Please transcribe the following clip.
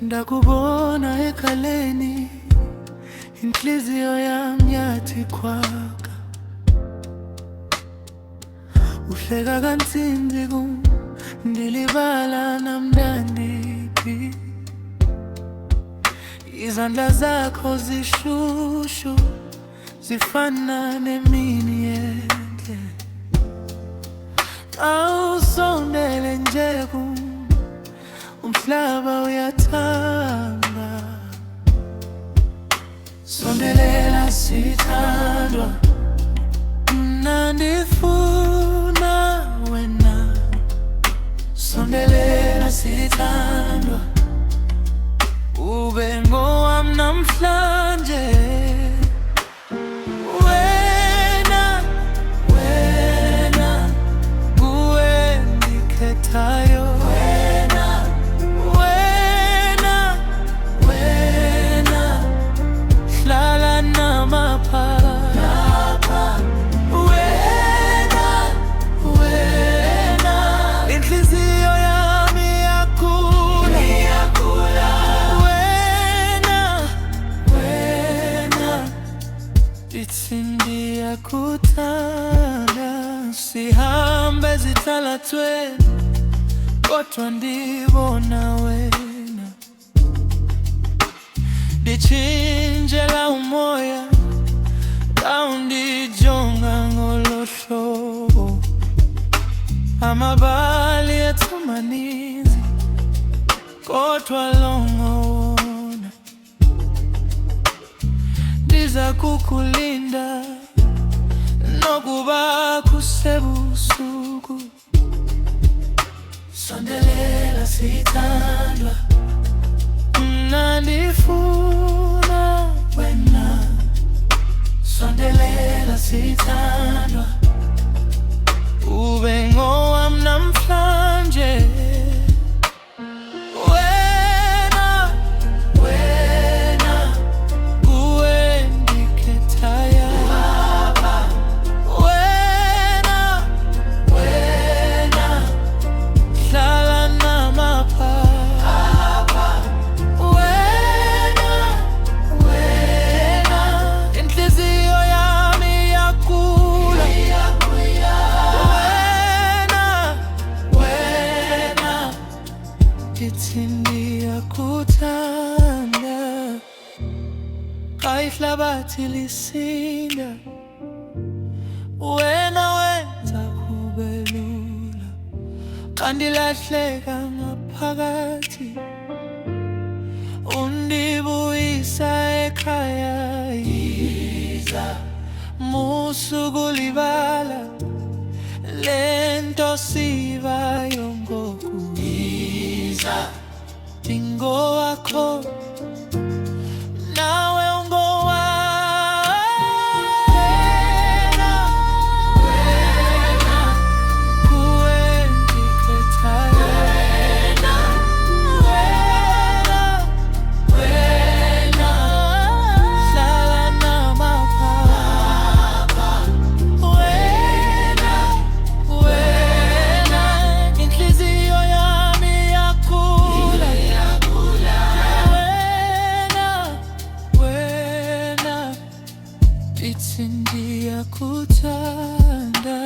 ndakubona ekhaleni, inhliziyo yami yathi khwaka. Uhleka kansimbi kum, ndilibala namnandiphi. Izandla zakho zishushu, zifana nemini yendle. Awusondele nje kum, umhlaba uyathamba. Sondelela sithandwa, mna ndifuna wena. Sondelela sithandwa, ube ngowami namhlanje. Wena, wena, nguwe ndikhethayo. Wena, wena, wena, hlala namaphapha. Wena, wena, inhliziyo yami iyakhula. Wena, wena, ithi ndiyakuthanda. Sihambe ezitalatweni, kodwa ndibona wena. Nditshintshela umoya, undijonga ngolo hlobo. Amabali ethu maninzi, kodwa longowona. Ndiza kukulinda nokuba kusebusuku. Sondelela sithandwa, mna ndifuna wena. Sondelela sithandwa, ube ngowami namhlanje. Wena, wena, nguwe ndikhethayo. Wena, wena, hlala namaphapha. Wena, wena, inhliziyo yami iyakhula. Wena, wena, ithi ndiyakuthanda. Xa ihlabathi lisinda, wena wenza kube lula. Xa ndilahleka ngaphakathi, undibuyisa ekhaya. Yiza musukulibala lento sivayo ngoku. Yiza ndingowakho, nawe ungowami. Wena, nguwe ndikhethayo. Wena, wena, hlala namaphapha. Wena, wena, inhliziyo yami iyakhula. Wena, wena, ithi ndiyakuthanda.